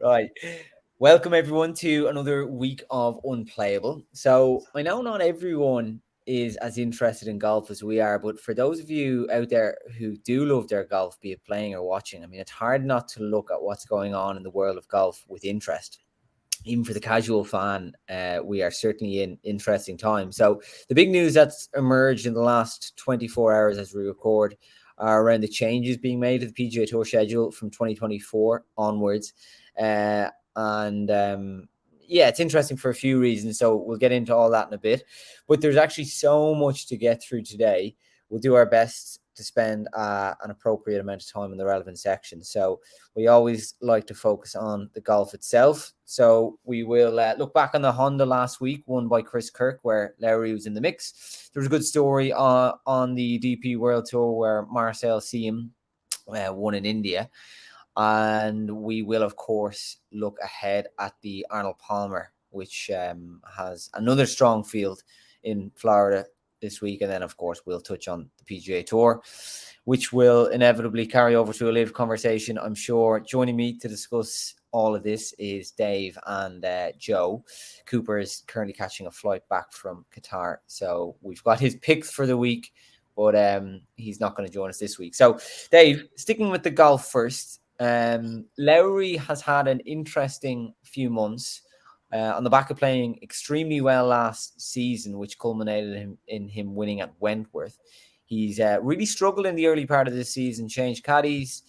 Right. Welcome everyone to another week of Unplayable. So I know not everyone is as interested in golf as we are, but for those of you out there who do love their golf, be it playing or watching, I mean, it's hard not to look at what's going on in the world of golf with interest. Even for the casual fan, we are certainly in interesting times. So the big news that's emerged in the last 24 hours as we record are around the changes being made to the PGA Tour schedule from 2024 onwards. Yeah, it's interesting for a few reasons. So we'll get into all that in a bit. But there's actually so much to get through today. We'll do our best to spend an appropriate amount of time in the relevant section. So we always like to focus on the golf itself. So we will look back on the Honda last week, won by Chris Kirk, where Lowry was in the mix. There was a good story on the DP World Tour where Marcel Siem won in India. And we will, of course, look ahead at the Arnold Palmer, which has another strong field in Florida this week. And then, of course, we'll touch on the PGA Tour, which will inevitably carry over to a live conversation, I'm sure. Joining me to discuss all of this is Dave and Joe. Cooper is currently catching a flight back from Qatar. So we've got his picks for the week, but he's not going to join us this week. So, Dave, sticking with the golf first, Lowry has had an interesting few months on the back of playing extremely well last season, which culminated in him winning at Wentworth. He's really struggled in the early part of the season, changed caddies,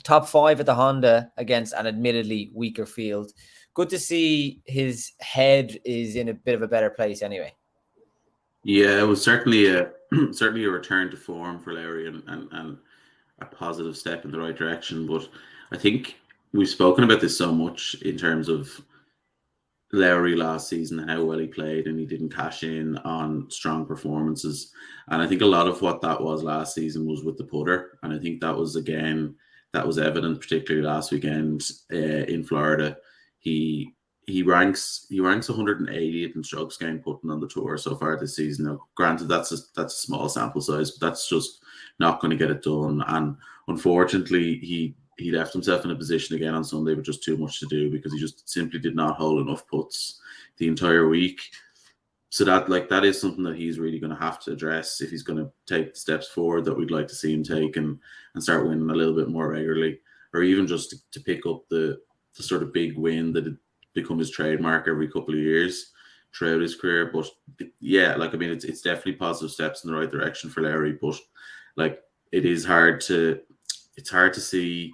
top 5 at the Honda against an admittedly weaker field. Good to see his head is in a bit of a better place anyway. Yeah, it was certainly a return to form for Lowry and a positive step in the right direction. But I think we've spoken about this so much in terms of Lowry last season and how well he played, and he didn't cash in on strong performances. And I think a lot of what that was last season was with the putter. And I think that was evident, particularly last weekend in Florida. He ranks 180th in strokes gained putting on the tour so far this season. Now, granted, that's a small sample size, but that's just not going to get it done. And unfortunately, he left himself in a position again on Sunday with just too much to do because he just simply did not hold enough putts the entire week. So that is something that he's really going to have to address if he's going to take steps forward that we'd like to see him take and start winning a little bit more regularly, or even just to pick up the sort of big win that had become his trademark every couple of years throughout his career. But yeah, it's definitely positive steps in the right direction for Larry, but it's hard to see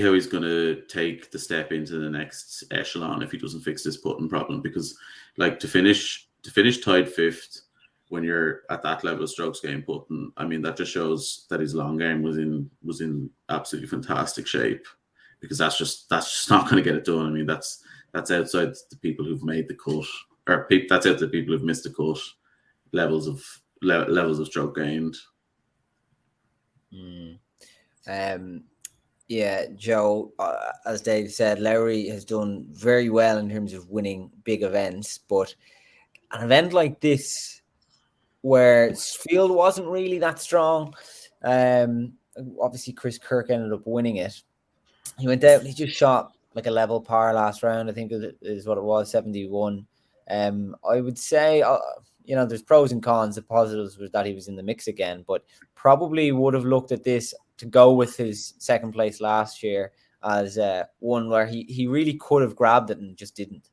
how he's going to take the step into the next echelon if he doesn't fix this putting problem, because to finish tied 5th when you're at that level of strokes game putting, I mean, that just shows that his long game was in absolutely fantastic shape, because that's just not going to get it done. I mean, that's outside the people who've made the cut, or that's out the people who've missed the cut levels of stroke gained. Yeah, Joe, as Dave said, Lowry has done very well in terms of winning big events, but an event like this where field wasn't really that strong, obviously Chris Kirk ended up winning it. He went out and he just shot like a level par last round, I think is what it was, 71. I would say, there's pros and cons. The positives was that he was in the mix again, but probably would have looked at this to go with his second place last year as one where he really could have grabbed it and just didn't.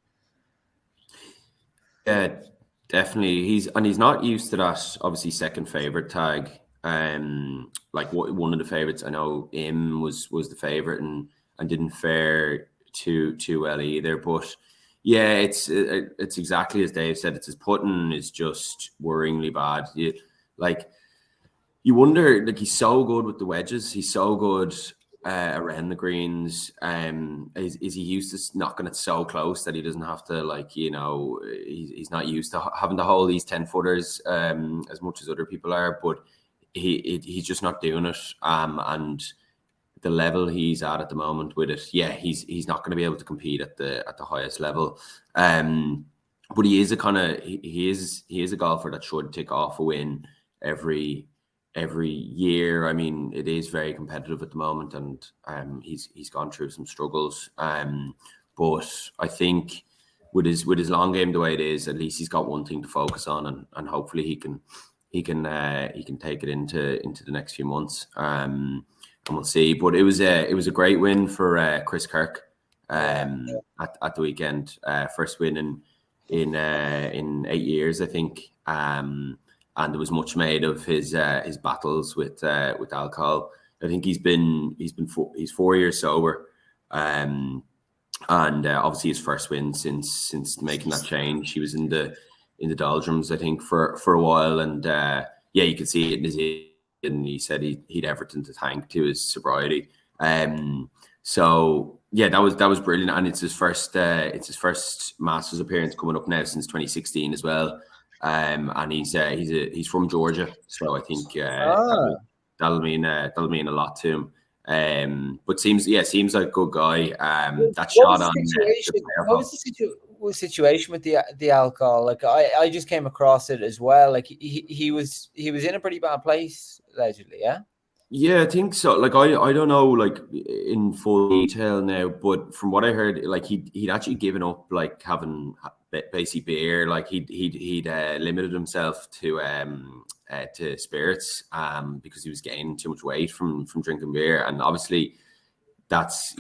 Yeah, definitely. He's not used to that, obviously, second favorite tag. Like one of the favorites, I know Im was the favorite and didn't fare too well either. But yeah, it's exactly as Dave said. It's his putting is just worryingly bad. You wonder, he's so good with the wedges. He's so good around the greens. Is he used to knocking it so close that he doesn't have to, he's not used to having to hold these 10-footers as much as other people are, but he's just not doing it. And the level he's at the moment with it, yeah, he's not going to be able to compete at the highest level. But he is a golfer that should tick off a win every every year. I mean, it is very competitive at the moment, and he's gone through some struggles. But I think with his long game the way it is, at least he's got one thing to focus on, and hopefully he can take it into the next few months. And we'll see. But it was a great win for Chris Kirk at the weekend. First win in 8 years, I think. And there was much made of his battles with alcohol. I think he's 4 years sober, and obviously his first win since making that change. He was in the doldrums, I think, for a while, and you could see it in his. And he said he'd everything to thank to his sobriety. So yeah, that was brilliant, and it's his first Masters appearance coming up now since 2016 as well. And he's from Georgia, so I think that'll mean a lot to him. But seems like a good guy. That shot on what was the situation with the alcohol? Like I just came across it as well. Like he was in a pretty bad place allegedly. Yeah, I think so. Like I don't know like in full detail now, but from what I heard, like he'd actually given up like having basic beer. Like he'd limited himself to spirits because he was gaining too much weight from drinking beer, and obviously that's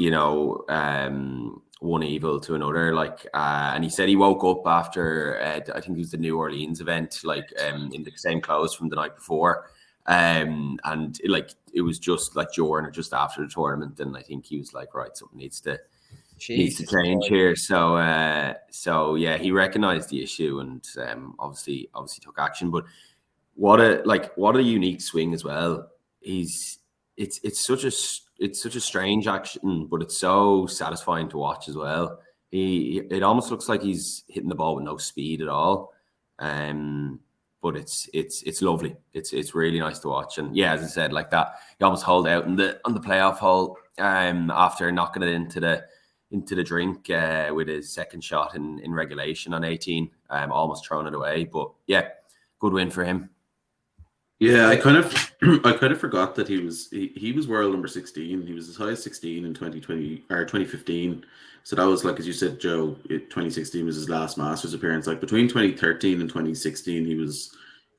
one evil to another. Like and he said he woke up after I think it was the New Orleans event, like in the same clothes from the night before. And it was just like during or just after the tournament, and I think he was like, right, something needs to change here. So yeah, he recognized the issue and obviously took action. But what a unique swing as well. It's such a strange action, but it's so satisfying to watch as well. It almost looks like he's hitting the ball with no speed at all. But it's lovely. It's really nice to watch. And yeah, as I said, like that, he almost hauled out on the playoff hole after knocking it into the drink with his second shot in regulation on 18, almost throwing it away. But yeah, good win for him. Yeah, I kind of forgot that he was world number 16. He was as high as 16 in 2020 or 2015. So that was, like as you said, Joe, 2016 was his last Masters appearance. Like between 2013 and 2016, he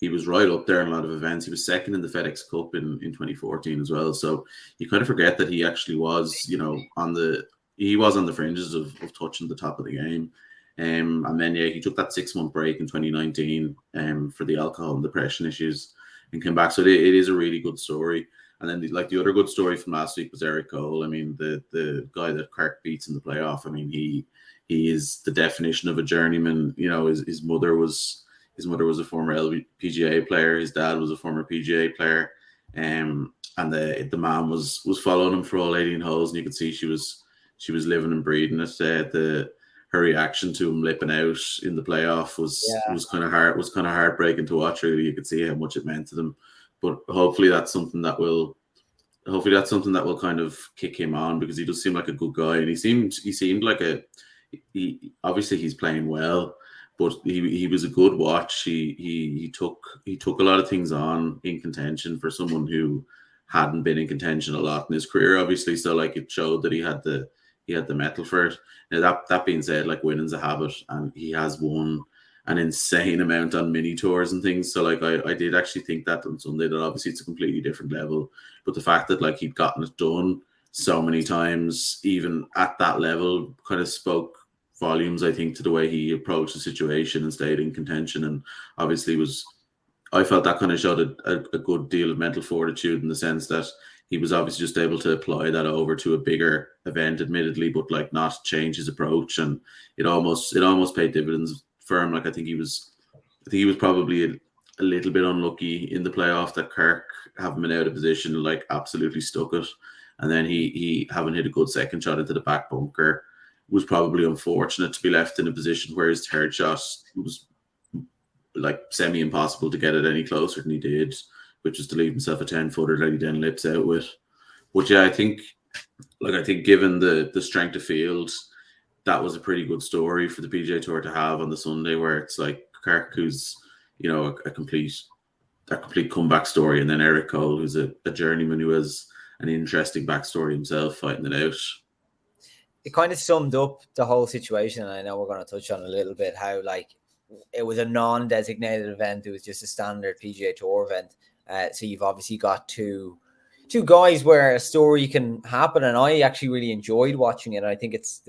was right up there in a lot of events. He was second in the FedEx Cup in 2014 as well. So you kind of forget that he actually was, on the fringes of touching the top of the game. And then he took that 6-month break in 2019 for the alcohol and depression issues and came back. So it is a really good story. And then the other good story from last week was Eric Cole. I mean, the guy that Kirk beats in the playoff. I mean, he is the definition of a journeyman. His mother was a former PGA player. His dad was a former PGA player. And the mom was following him for all 18 holes, and you could see she was living and breathing it. Her reaction to him lipping out in the playoff was kind of heartbreaking to watch. Really, you could see how much it meant to them. But hopefully that's something that will kind of kick him on, because he does seem like a good guy, and he seemed like obviously he's playing well, but he was a good watch. He took a lot of things on in contention for someone who hadn't been in contention a lot in his career, obviously. So like it showed that he had the mettle for it. Now that being said, like winning's a habit, and he has won an insane amount on mini tours and things. So like I did actually think that on Sunday, that obviously it's a completely different level, but the fact that like he'd gotten it done so many times, even at that level, kind of spoke volumes, I think, to the way he approached the situation and stayed in contention. And obviously I felt that kind of showed a good deal of mental fortitude, in the sense that he was obviously just able to apply that over to a bigger event, admittedly, but like not change his approach. And it almost paid dividends for him. Like I think he was probably a little bit unlucky in the playoff that Kirk, having been out of position, like absolutely stuck it. And then he having hit a good second shot into the back bunker, was probably unfortunate to be left in a position where his third shot was like semi-impossible to get it any closer than he did, which is to leave himself a 10-footer that he then lips out with. But yeah, I think given the strength of field, that was a pretty good story for the PGA Tour to have on the Sunday, where it's like Kirk, who's a complete complete comeback story, and then Eric Cole, who's a journeyman who has an interesting backstory himself, fighting it out. It kind of summed up the whole situation, and I know we're going to touch on a little bit how like it was a non-designated event. It was just a standard PGA Tour event. So you've obviously got two guys where a story can happen, and I actually really enjoyed watching it. I think it's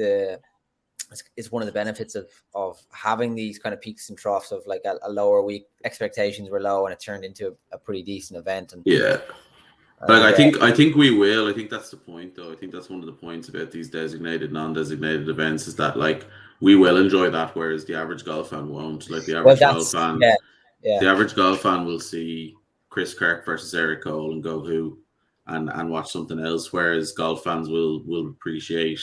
one of the benefits of having these kind of peaks and troughs of like a lower week. Expectations were low, and it turned into a pretty decent event. And yeah. Like I think we will. I think that's the point, though. I think that's one of the points about these designated, non-designated events is that like we will enjoy that, whereas the average golf fan won't. Like the average golf fan, the average golf fan will see Chris Kirk versus Eric Cole and go who, and watch something else. Whereas golf fans will appreciate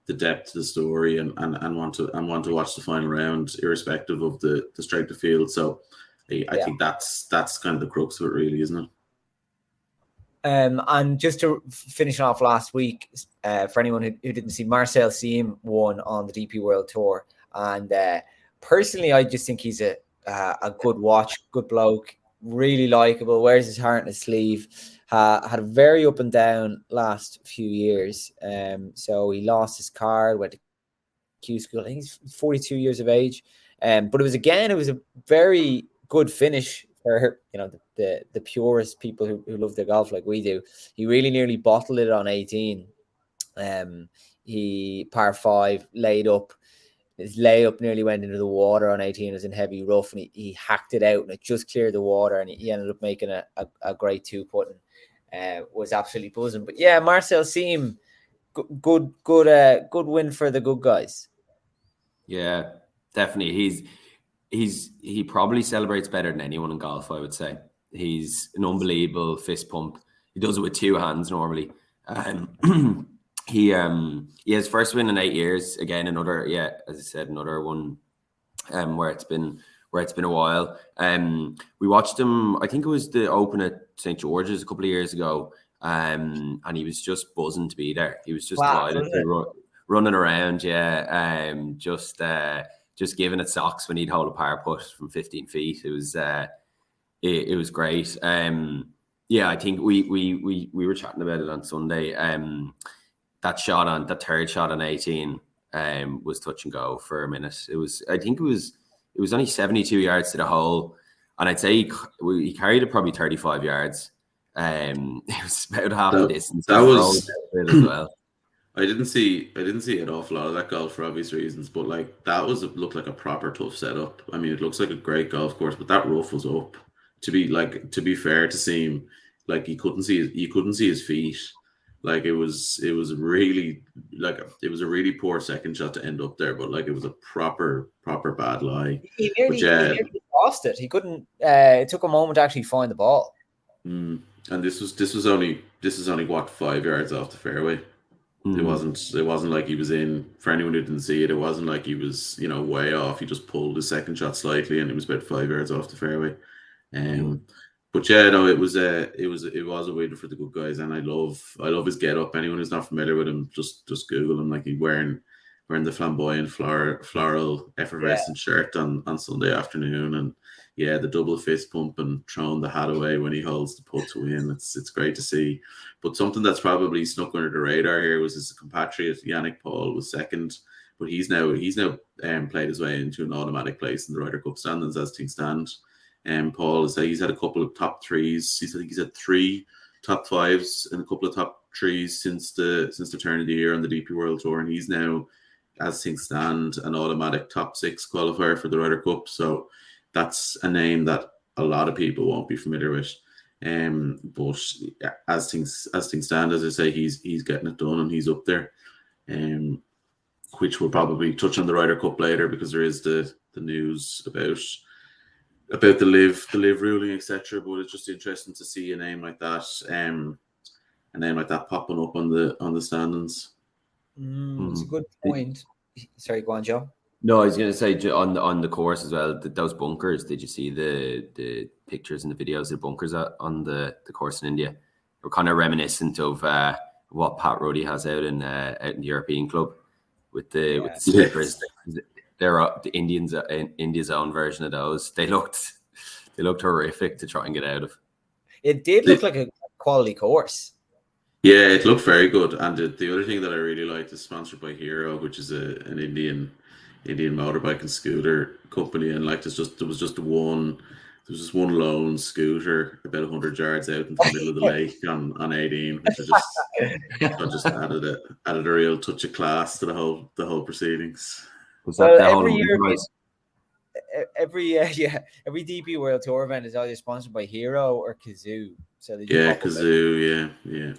the depth of the story and want to watch the final round, irrespective of the strength of field. So I think that's kind of the crux of it, really, isn't it? And just to finish off last week, for anyone who didn't see, Marcel Siem won on the DP World Tour, and personally, I just think he's a good watch, good bloke, really likable, wears his heart in his sleeve. Had a very up and down last few years. So he lost his card, went to Q school. I think he's 42 years of age. But it was a very good finish for the purest people who love the golf like we do. He really nearly bottled it on 18. He par 5 laid up. His layup nearly went into the water on 18. It was in heavy rough, and he hacked it out, and it just cleared the water, and he ended up making a great 2-putt. Was absolutely buzzing. But yeah, Marcel Siem, good win for the good guys. Yeah, definitely. He probably celebrates better than anyone in golf, I would say. He's an unbelievable fist pump. He does it with 2 hands normally. He has first win in 8 years. Again, another, as I said, another one where it's been a while. We watched him, I think it was the Open at St. George's a couple of years ago, and he was just buzzing to be there. He was just delighted to running around, just giving it socks when he'd hold a par putt from 15 feet. It was great. I think we were chatting about it on Sunday. That third shot on 18 was touch and go for a minute. It was only 72 yards to the hole, and I'd say he carried it probably 35 yards. It was about half the distance. That was as well. I didn't see an awful lot of that golf for obvious reasons, but like that looked like a proper tough setup. I mean, it looks like a great golf course, but that rough was up. To be fair to Siem, like you couldn't see his feet. Like it was a really poor second shot to end up there, but like it was a proper bad lie. He nearly lost it. He couldn't. It took a moment to actually find the ball. And this was only what, 5 yards off the fairway. It wasn't like he was in. For anyone who didn't see it, it wasn't like he was way off. He just pulled his second shot slightly, and it was about 5 yards off the fairway. But yeah, no, it was a win for the good guys, and I love his get up. Anyone who's not familiar with him, just Google him. Like he's wearing the flamboyant floral effervescent shirt on Sunday afternoon, and the double fist pump and throwing the hat away when he holds the putt to win. It's great to see. But something that's probably snuck under the radar here was his compatriot Yannick Paul was second, but he's now played his way into an automatic place in the Ryder Cup standings as things stand. Paul he's had a couple of top threes. He's had 3 top 5s and a couple of top 3s since the turn of the year on the DP World Tour, and he's now, as things stand, an automatic top 6 qualifier for the Ryder Cup. So that's a name that a lot of people won't be familiar with. But as things stand, as I say, he's getting it done and he's up there. Which we'll probably touch on the Ryder Cup later, because there is the news about the LIV ruling, etc. But it's just interesting to see a name like that, popping up on the standings. It's a good point. Sorry, go on, Joe. No, I was going to say on the course as well. Those bunkers. Did you see the pictures and the videos of the bunkers on the course in India? They're kind of reminiscent of what Pat Ruddy has out in the European Club with the slippers. They're the India's own version of those. They looked They looked horrific to try and get out of. It did look like a quality course. Yeah, it looked very good. And the other thing that I really liked is sponsored by Hero, which is an Indian motorbike and scooter company. And like there was just one lone scooter about 100 yards out into the middle of the lake on 18, which was just added a real touch of class to the whole proceedings. Was that the whole every DP World Tour event is either sponsored by Hero or Kazoo. So they just Kazoo, yeah.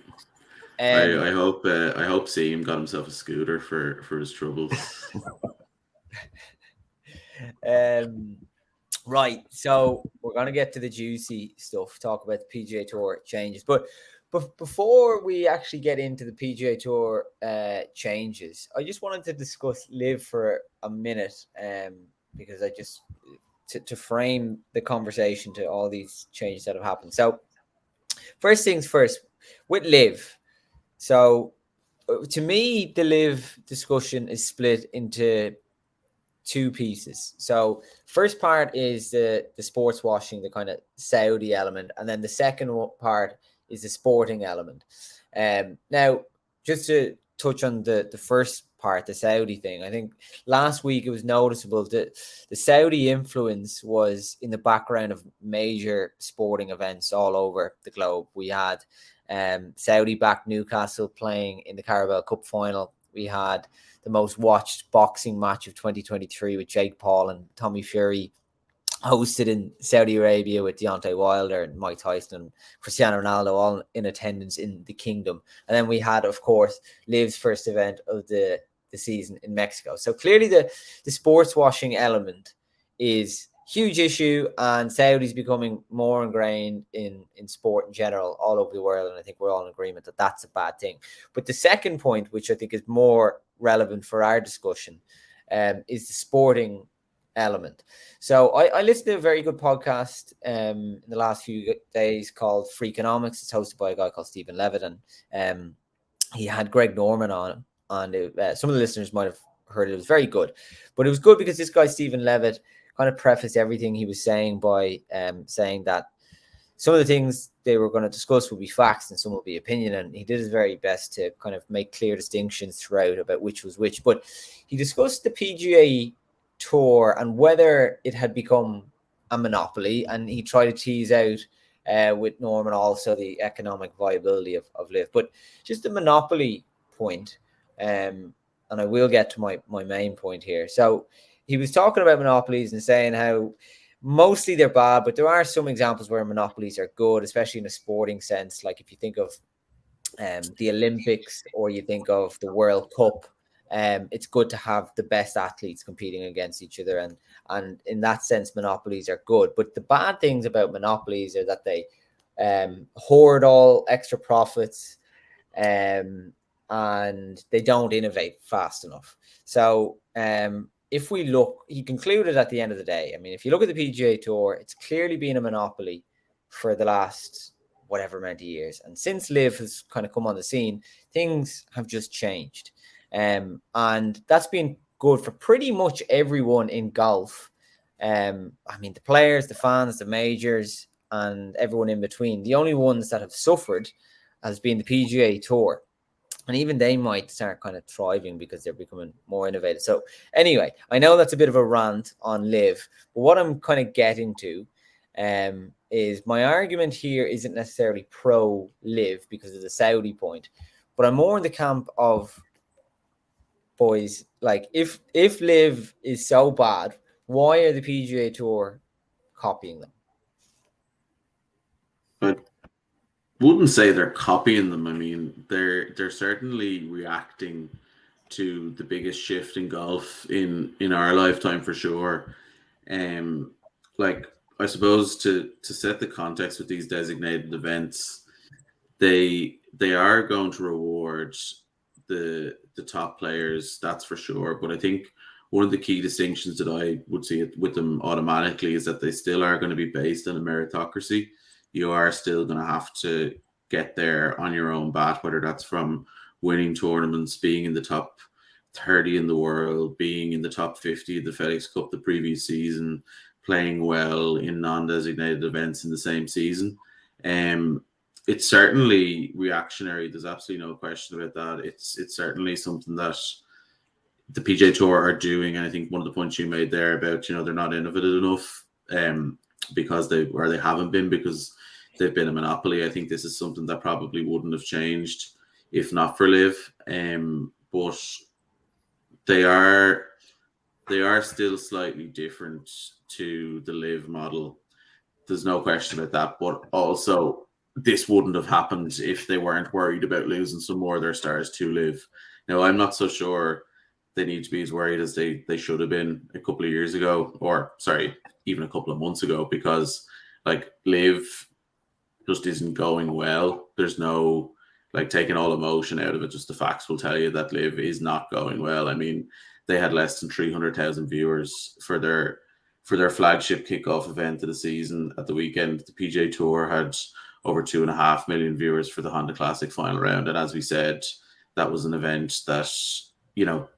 I hope Seam got himself a scooter for his troubles. Right, so we're gonna get to the juicy stuff. Talk about the PGA Tour changes, but before we actually get into the PGA Tour changes, I just wanted to discuss LIV for a minute, because I just to frame the conversation to all these changes that have happened. So, first things first, with LIV. So, to me, the LIV discussion is split into two pieces. So, first part is the sports washing, the kind of Saudi element, and then the second part is the sporting element. Now, just to touch on the first part, the Saudi thing, I think last week it was noticeable that the Saudi influence was in the background of major sporting events all over the globe. We had Saudi-backed Newcastle playing in the Carabao Cup final. We had the most watched boxing match of 2023 with Jake Paul and Tommy Fury hosted in Saudi Arabia with Deontay Wilder and Mike Tyson and Cristiano Ronaldo all in attendance in the kingdom. And then we had, of course, LIV's first event of the season in Mexico. So clearly the sports washing element is huge issue, and Saudi's becoming more ingrained in sport in general all over the world, and I think we're all in agreement that that's a bad thing. But the second point, which I think is more relevant for our discussion, is the sporting element. So I listened to a very good podcast in the last few days called Freakonomics. It's hosted by a guy called Stephen Levitt, and he had Greg Norman on, and some of the listeners might have heard it. It was very good, but it was good because this guy Stephen Levitt kind of prefaced everything he was saying by saying that some of the things they were going to discuss would be facts and some would be opinion, and he did his very best to kind of make clear distinctions throughout about which was which. But he discussed the PGA Tour and whether it had become a monopoly, and he tried to tease out with Norman also the economic viability of LIV. But just the monopoly point, and I will get to my main point here. So he was talking about monopolies and saying how mostly they're bad, but there are some examples where monopolies are good, especially in a sporting sense. Like if you think of the Olympics or you think of the World Cup, it's good to have the best athletes competing against each other, and in that sense, monopolies are good. But the bad things about monopolies are that they hoard all extra profits, and they don't innovate fast enough. So if we look, he concluded at the end of the day, I mean, if you look at the PGA Tour, it's clearly been a monopoly for the last whatever amount of years. And since LIV has kind of come on the scene, things have just changed. And that's been good for pretty much everyone in golf. I mean, the players, the fans, the majors, and everyone in between. The only ones that have suffered has been the PGA Tour. And even they might start kind of thriving because they're becoming more innovative. So anyway, I know that's a bit of a rant on LIV, but what I'm kind of getting to is my argument here isn't necessarily pro LIV because of the Saudi point, but I'm more in the camp of, boys, like if LIV is so bad, why are the PGA Tour copying them? But wouldn't say they're copying them. I mean, they're certainly reacting to the biggest shift in golf in our lifetime for sure. Like I suppose to set the context with these designated events, they are going to reward the top players, that's for sure. But I think one of the key distinctions that I would see it with them automatically is that they still are going to be based on a meritocracy. You are still going to have to get there on your own bat, whether that's from winning tournaments, being in the top 30 in the world, being in the top 50 of the FedEx Cup the previous season, playing well in non-designated events in the same season. It's certainly reactionary. There's absolutely no question about that. It's certainly something that the PGA Tour are doing, and I think one of the points you made there about they're not innovative enough because they haven't been because they've been a monopoly. I think this is something that probably wouldn't have changed if not for LIV. But they are still slightly different to the LIV model. There's no question about that. But also, this wouldn't have happened if they weren't worried about losing some more of their stars to LIV. Now, I'm not so sure they need to be as worried as they should have been a couple of years ago, or sorry, even a couple of months ago, because like LIV just isn't going well. There's no taking all emotion out of it. Just the facts will tell you that LIV is not going well. I mean, they had less than 300,000 viewers for their flagship kickoff event of the season at the weekend. The PGA Tour had over 2.5 million viewers for the Honda Classic final round, and as we said, that was an event that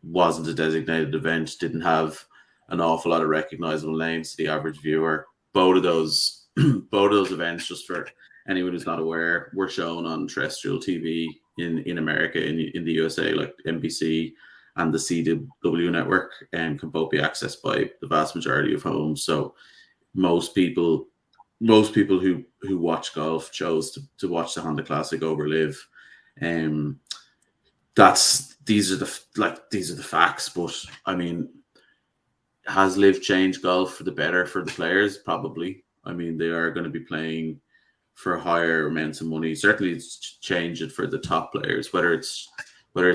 wasn't a designated event, didn't have an awful lot of recognizable names to the average viewer. Both of those events, just for anyone who's not aware, were shown on terrestrial TV in America, in the USA, like NBC and the CW network, and can both be accessed by the vast majority of homes. So most people who watch golf chose to watch the Honda Classic over LIV. These are the facts. But I mean, has LIV changed golf for the better for the players? Probably. I mean, they are going to be playing for higher amounts of money. Certainly, it's changed it for the top players. Whether it's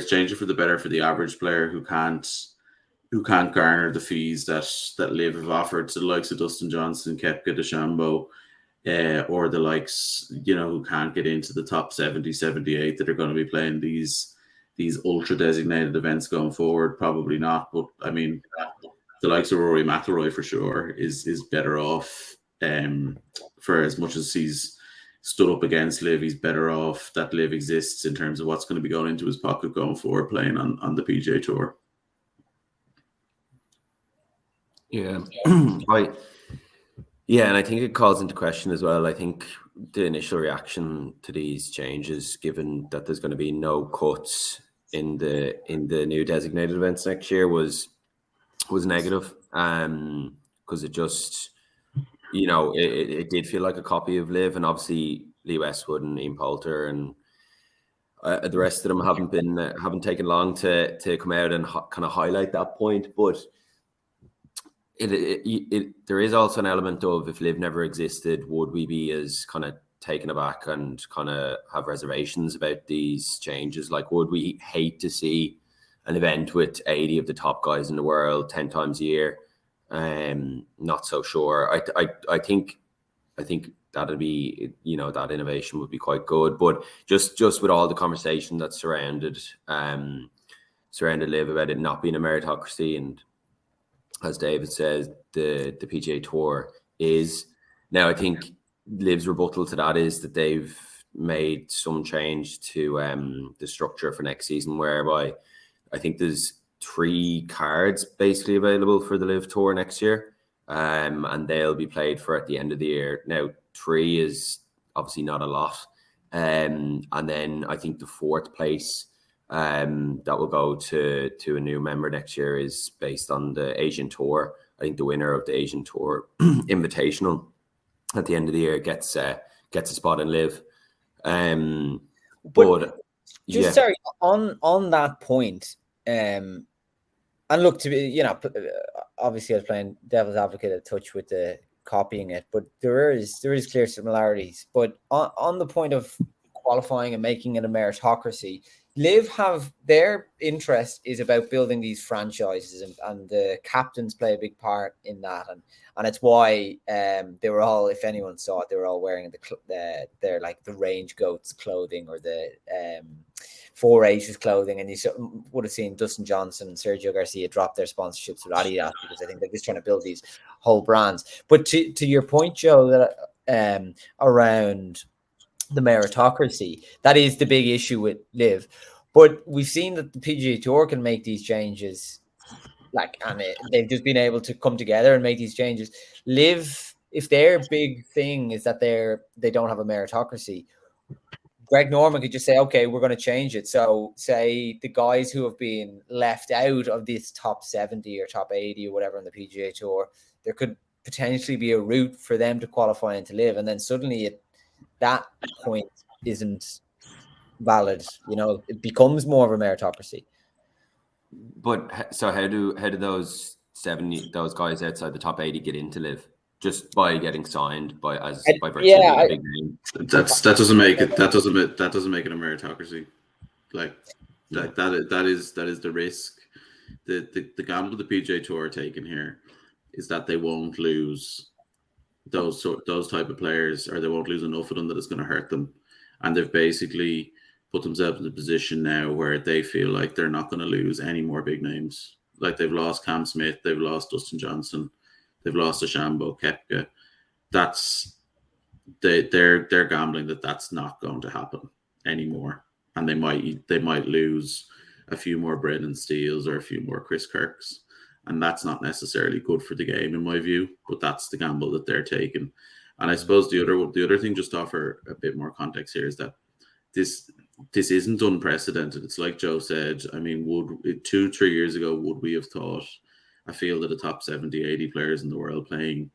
changed it for the better for the average player who can't garner the fees that LIV have offered to the likes of Dustin Johnson, Koepka, DeChambeau, or the likes who can't get into the top 70, 78 that are going to be playing these ultra designated events going forward. Probably not. But I mean, the likes of Rory McIlroy for sure is better off. For as much as he's stood up against LIV, he's better off that LIV exists in terms of what's going to be going into his pocket going forward playing on the PGA Tour. Yeah, and I think it calls into question as well. I think the initial reaction to these changes, given that there's going to be no cuts in the new designated events next year, was negative. Because it just it did feel like a copy of LIV, and obviously Lee Westwood and Ian Poulter and the rest of them haven't taken long to come out and kind of highlight that point. But there is also an element of, if LIV never existed, would we be as kind of taken aback and kind of have reservations about these changes? Like, would we hate to see an event with 80 of the top guys in the world 10 times a year? Not so sure. I think that'd be, that innovation would be quite good. But just with all the conversation that surrounded LIV about it not being a meritocracy, and as David says, the PGA Tour is now. I think LIV's rebuttal to that is that they've made some change to the structure for next season, whereby I think there's 3 cards basically available for the LIV Tour next year, and they'll be played for at the end of the year. Now, 3 is obviously not a lot, and then I think the 4th place that will go to a new member next year is based on the Asian Tour. I think the winner of the Asian Tour Invitational at the end of the year gets a spot in LIV. Sorry, on that point, and look, to be, obviously I was playing devil's advocate a touch with the copying it, but there is clear similarities. But on the point of qualifying and making it a meritocracy, LIV have their interest is about building these franchises, and the captains play a big part in that, and it's why they were all, if anyone saw it, they were all wearing their like the Range Goats clothing or the 4H's clothing, and you would have seen Dustin Johnson and Sergio Garcia drop their sponsorships with Adidas, because I think they're just trying to build these whole brands. But to your point, Joe, that around the meritocracy, that is the big issue with LIV. But we've seen that the PGA Tour can make these changes they've just been able to come together and make these changes. LIV, if their big thing is that they don't have a meritocracy, Greg Norman could just say, okay, we're going to change it. So say the guys who have been left out of this top 70 or top 80 or whatever on the PGA Tour, there could potentially be a route for them to qualify and to LIV. And then suddenly that point isn't valid. It becomes more of a meritocracy. But so how do those 70 guys outside the top 80 get into LIV? Just by getting signed by virtue of a big name. That doesn't make it a meritocracy. That is the risk. The gamble the PGA Tour are taking here is that they won't lose those type of players, or they won't lose enough of them that it's going to hurt them. And they've basically put themselves in a position now where they feel like they're not going to lose any more big names. Like they've lost Cam Smith, they've lost Dustin Johnson, they've lost Ashambo, Koepka. They're gambling that that's not going to happen anymore, and they might lose a few more Brendan Steeles or a few more Chris Kirks, and that's not necessarily good for the game in my view. But that's the gamble that they're taking. And I suppose the other thing, just to offer a bit more context here, is that this isn't unprecedented. It's like Joe said. I mean, 2-3 years ago, would we have thought a field of the top 70, 80 players in the world playing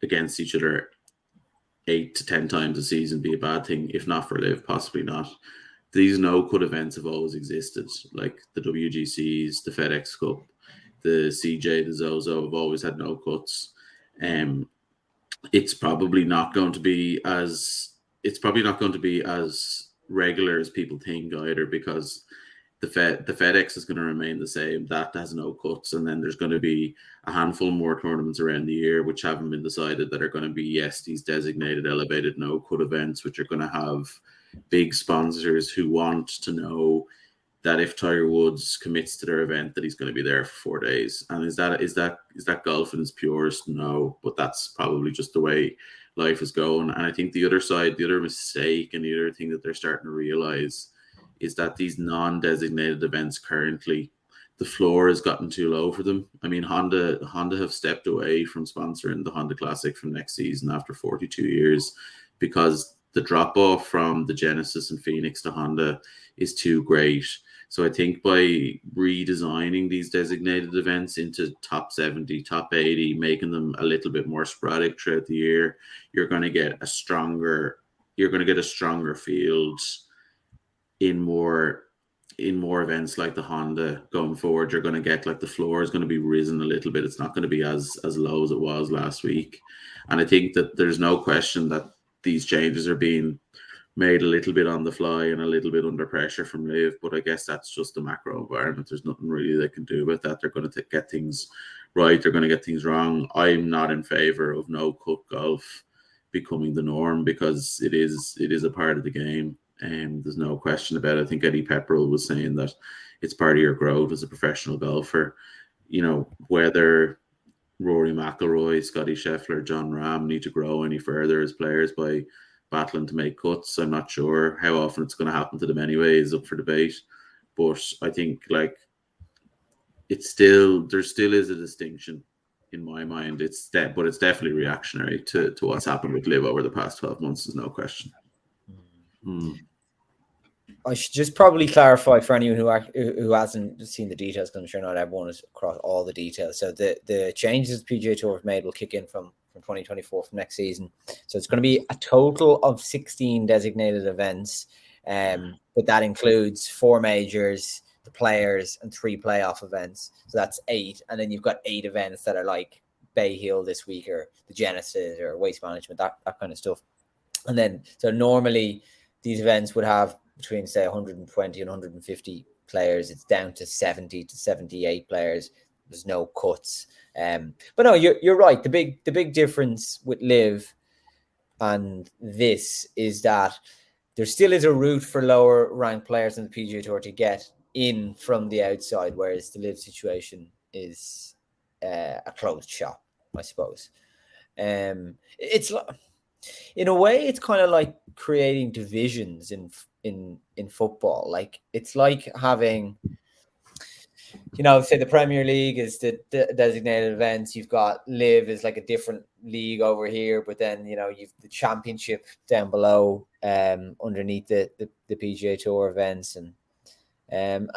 against each other 8 to 10 times a season be a bad thing? If not for LIV, possibly not. These no-cut events have always existed, like the WGCs, the FedEx Cup, the CJ, the Zozo have always had no cuts. It's probably not going to be as regular as people think either, because the FedEx is going to remain the same. That has no cuts, and then there's going to be a handful more tournaments around the year which haven't been decided that are going to be these designated elevated no cut events, which are going to have big sponsors who want to know that if Tiger Woods commits to their event, that he's going to be there for 4 days. And is that golf in its purest? No, but that's probably just the way life is going. And I think the other mistake, and the other thing that they're starting to realize is that these non-designated events currently, the floor has gotten too low for them. I mean, Honda have stepped away from sponsoring the Honda Classic from next season after 42 years because the drop-off from the Genesis and Phoenix to Honda is too great. So I think by redesigning these designated events into top 70, top 80, making them a little bit more sporadic throughout the year, you're going to get a stronger field in more events like the Honda going forward. You're going to get, like, the floor is going to be risen a little bit. It's not going to be as low as it was last week. And I think that there's no question that these changes are being made a little bit on the fly and a little bit under pressure from LIV, but I guess that's just the macro environment. There's nothing really they can do about that. They're going to get things right. They're going to get things wrong. I'm not in favor of no-cut golf becoming the norm, because it is a part of the game, and there's no question about it. I think Eddie Pepperell was saying that it's part of your growth as a professional golfer. You know, whether Rory McIlroy, Scotty Scheffler, John Rahm need to grow any further as players by battling to make cuts, I'm not sure. How often it's going to happen to them anyway is up for debate. But I think, like, there still is a distinction in my mind. But it's definitely reactionary to what's happened with LIV over the past 12 months. There's no question. I should just probably clarify for anyone who hasn't seen the details, because I'm sure not everyone is across all the details. So the changes the PGA Tour have made will kick in from 2024, from next season. So it's going to be a total of 16 designated events, but that includes 4 majors, the players, and 3 playoff events. So that's 8, and then you've got 8 events that are like Bay Hill this week, or the Genesis, or Waste Management, that kind of stuff. And then, so normally these events would have between, say, 120 and 150 players. It's down to 70 to 78 players. There's no cuts. But no, you're right. The big difference with LIV and this is that there still is a route for lower ranked players in the PGA Tour to get in from the outside, whereas the LIV situation is a closed shop, I suppose. It's, in a way, it's kind of like creating divisions in football. Like, it's like having, say the Premier League is the designated events. You've got LIV is like a different league over here, but then you've the Championship down below, underneath the PGA Tour events, and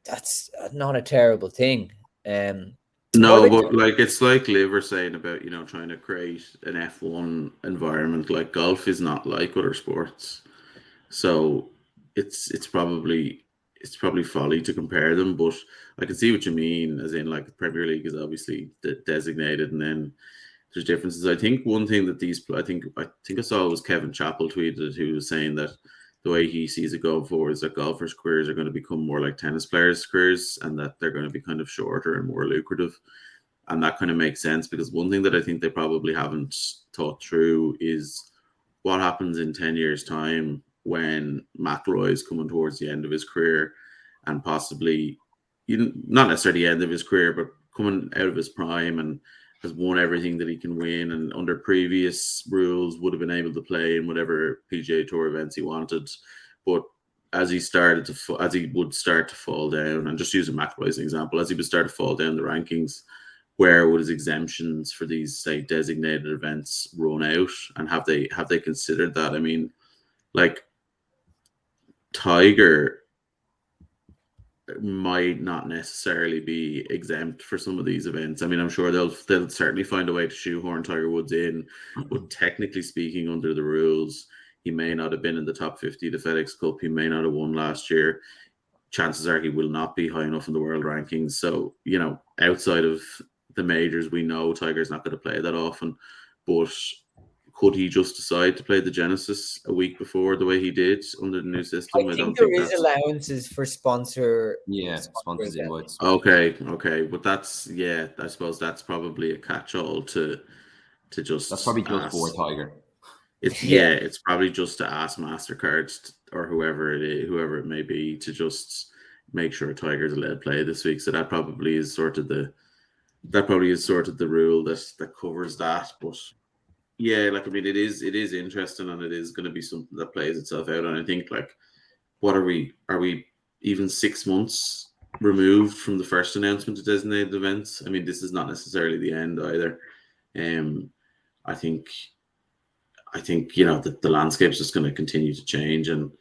that's not a terrible thing. No, but like it's like Liv were saying about trying to create an F1 environment. Like golf is not like other sports, so it's probably folly to compare them. But I can see what you mean, as in like the Premier League is obviously designated, and then there's differences. I think one thing that I think I saw it was Kevin Chappell tweeted, who was saying that the way he sees it going forward is that golfers' careers are going to become more like tennis players' careers, and that they're going to be kind of shorter and more lucrative. And that kind of makes sense, because one thing that I think they probably haven't thought through is what happens in 10 years' time when McIlroy is coming towards the end of his career, and possibly, not necessarily the end of his career, but coming out of his prime, and has won everything that he can win, and under previous rules would have been able to play in whatever PGA Tour events he wanted. But as he would start to fall down, and just using McIlroy as an example, as he would start to fall down the rankings, where would his exemptions for these, say, designated events run out? And have they considered that? I mean, like, Tiger might not necessarily be exempt for some of these events. I mean, I'm sure they'll certainly find a way to shoehorn Tiger Woods in, but technically speaking, under the rules, he may not have been in the top 50 of the FedEx Cup. He may not have won last year. Chances are he will not be high enough in the world rankings. So, outside of the majors, we know Tiger's not going to play that often. But could he just decide to play the Genesis a week before, the way he did under the new system? I think there is allowances for sponsors invites. Okay, but that's I suppose that's probably a catch-all to just. That's probably just for Tiger. It's probably just to ask MasterCard or whoever it may be to just make sure Tiger's allowed to play this week. So that probably is sort of the rule that covers that. But yeah, like, I mean, it is interesting, and it is going to be something that plays itself out. And I think, like, what are we even 6 months removed from the first announcement of designated events? I mean, this is not necessarily the end either. I think the landscape is just going to continue to change, and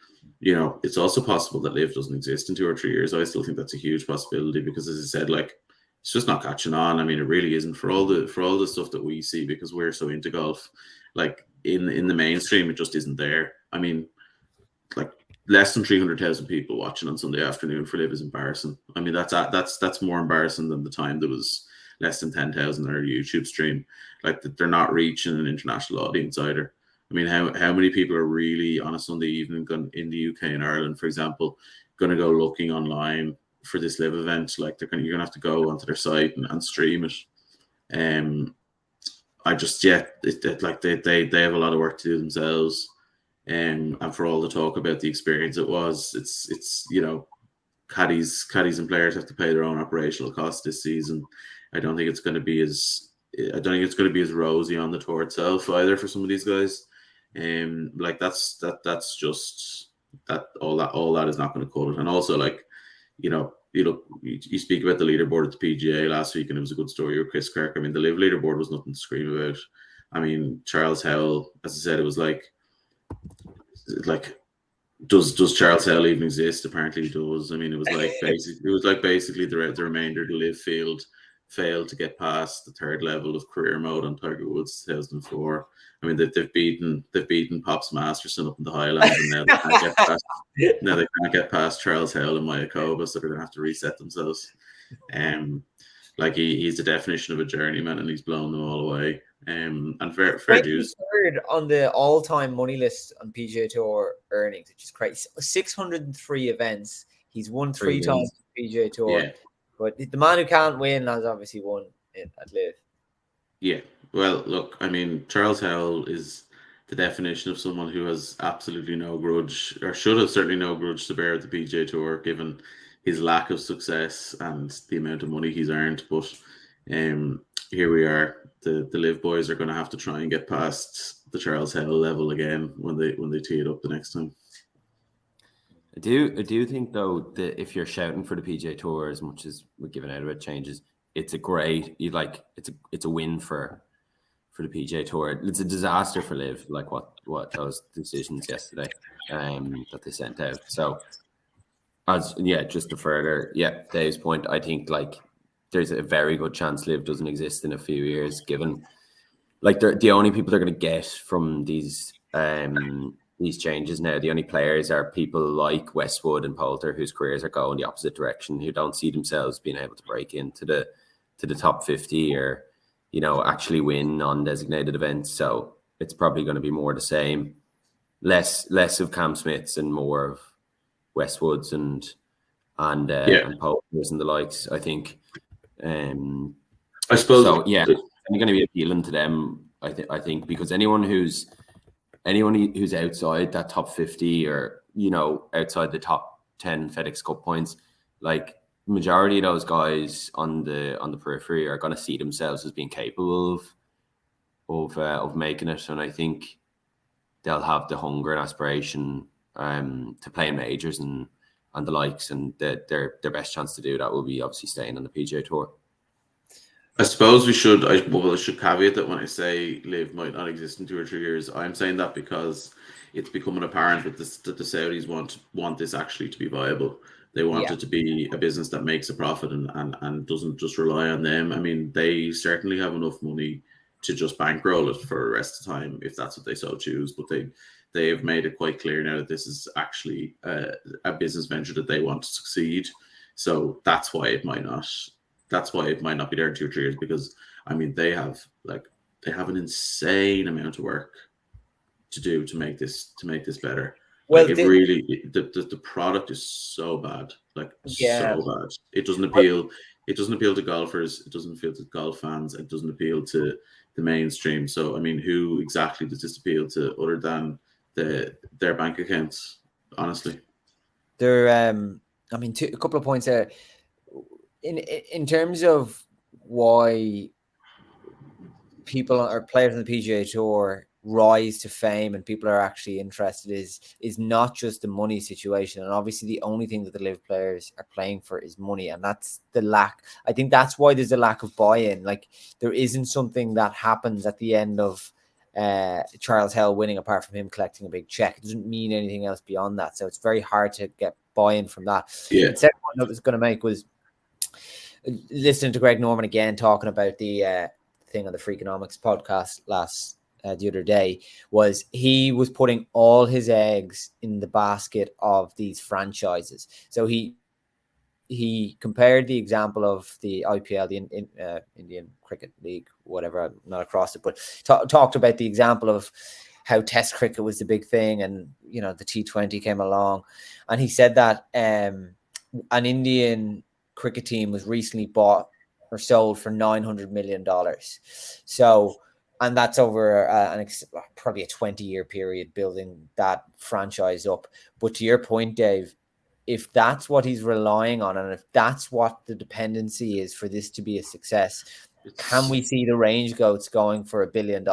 it's also possible that LIV doesn't exist in 2 or 3 years. I still think that's a huge possibility, because, as I said, like, it's just not catching on. I mean, it really isn't, for all the stuff that we see, because we're so into golf. Like, in the mainstream, it just isn't there. I mean, like, less than 300,000 people watching on Sunday afternoon for LIV is embarrassing. I mean, that's more embarrassing than the time there was less than 10,000 on our YouTube stream. Like, that they're not reaching an international audience either. I mean, how many people are really on a Sunday evening in the UK and Ireland, for example, going to go looking online for this LIV event? Like, you're going to have to go onto their site and stream it. Like, they have a lot of work to do themselves. And for all the talk about the experience it's caddies and players have to pay their own operational costs this season. I don't think it's going to be as rosy on the tour itself either for some of these guys. Like, that's just that all that is not going to cut it. And also, like, you speak about the leaderboard at the PGA last week, and it was a good story with Chris Kirk. I mean, the LIV leaderboard was nothing to scream about. I mean, Charles Howell, as I said, it was like, does Charles Howell even exist? Apparently he does. I mean, it was like basically the remainder of the LIV field failed to get past the third level of career mode on Tiger Woods 2004. I mean, they've beaten Pops Masterson up in the Highlands, and now they can't get past Charles Howell and Mayakoba, so they're gonna have to reset themselves. Like, he's the definition of a journeyman, and he's blown them all away. And fair dues. Third on the all-time money list on PGA Tour earnings, which is crazy. 603 events. He's won 3 times on PGA Tour. Yeah. But the man who can't win has obviously won at LIV. Yeah. Well, look, I mean, Charles Howell is the definition of someone who has absolutely no grudge, or should have certainly no grudge to bear at the PGA Tour, given his lack of success and the amount of money he's earned. But here we are. The LIV boys are going to have to try and get past the Charles Howell level again when they tee it up the next time. I do think though that if you're shouting for the PGA Tour as much as we're giving out about changes, it's a win for the PGA Tour. It's a disaster for LIV, like what those decisions yesterday that they sent out. So just to further Dave's point, I think like there's a very good chance LIV doesn't exist in a few years, given like the only people they're going to get from these changes now, the only players are people like Westwood and Poulter, whose careers are going the opposite direction, who don't see themselves being able to break into the top 50 or, actually win on designated events. So it's probably going to be more the same, less of Cam Smiths and more of Westwoods and Poulters and the likes, I think. I suppose so. Yeah, it's going to be appealing to them. I think because anyone who's outside that top 50 or outside the top 10 FedEx Cup points, like majority of those guys on the periphery are going to see themselves as being capable of making it, and I think they'll have the hunger and aspiration to play in majors and the likes, and their best chance to do that will be obviously staying on the PGA Tour. I suppose I should caveat that when I say LIV might not exist in 2 or 3 years, I'm saying that because it's becoming apparent that the Saudis want this actually to be viable. They want it to be a business that makes a profit and doesn't just rely on them. I mean, they certainly have enough money to just bankroll it for the rest of the time if that's what they so choose. But they have made it quite clear now that this is actually a business venture that they want to succeed. So that's why it might not. That's why it might not be there in 2 or 3 years, because I mean they have an insane amount of work to do to make this better. Well, like the product is so bad, so bad. It doesn't appeal. It doesn't appeal to golfers. It doesn't appeal to golf fans. It doesn't appeal to the mainstream. So I mean, who exactly does this appeal to other than their bank accounts? Honestly, I mean, a couple of points there. In terms of why people or players on the PGA Tour rise to fame and people are actually interested is not just the money situation. And obviously the only thing that the LIV players are playing for is money. And that's the lack. I think that's why there's a lack of buy-in. Like there isn't something that happens at the end of Charles Hell winning apart from him collecting a big check. It doesn't mean anything else beyond that. So it's very hard to get buy-in from that. The second point I was going to make was listening to Greg Norman again talking about the thing on the Freakonomics podcast the other day, was he was putting all his eggs in the basket of these franchises. So he compared the example of the IPL, the Indian Cricket League, whatever, I'm not across it, but talked about the example of how Test cricket was the big thing, and the T20 came along, and he said that an Indian cricket team was recently bought or sold for $900 million. So, and that's over probably a 20-year period building that franchise up. But to your point, Dave, if that's what he's relying on, and if that's what the dependency is for this to be a success, can we see the range goats going for $1 billion?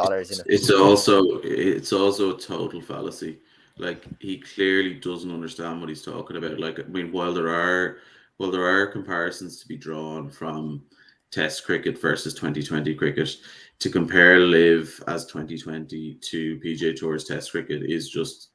It's also a total fallacy. Like he clearly doesn't understand what he's talking about. Like I mean, while there are comparisons to be drawn from Test cricket versus 2020 cricket, to compare LIV as 2020 to PGA Tour's Test cricket is just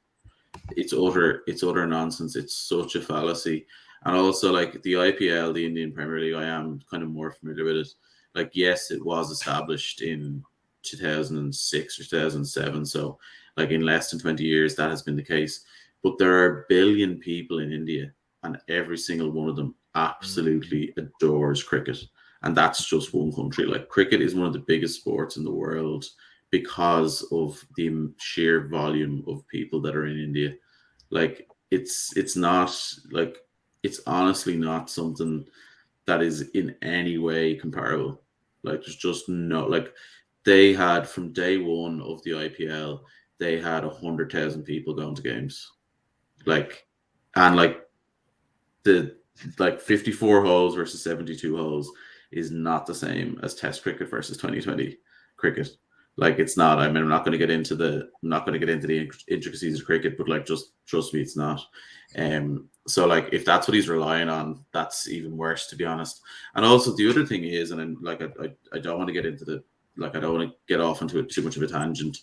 it's utter nonsense. It's such a fallacy. And also like the IPL, the Indian Premier League, I am kind of more familiar with it. Like yes, it was established in 2006 or 2007. So like in less than 20 years, that has been the case. But there are a billion people in India, and every single one of them absolutely adores cricket. And that's just one country. Like cricket is one of the biggest sports in the world because of the sheer volume of people that are in India. Like it's not like it's honestly not something that is in any way comparable. Like there's just no like they had from day one of the IPL, they had 100,000 people going to games. Like and like the 54 holes versus 72 holes is not the same as Test cricket versus 2020 cricket. Like it's not. I mean, I'm not going to get into the intricacies of cricket, but like just trust me, it's not. So like if that's what he's relying on, that's even worse, to be honest. And also the other thing is, and I'm, like I don't want to get into the I don't want to get off into too much of a tangent,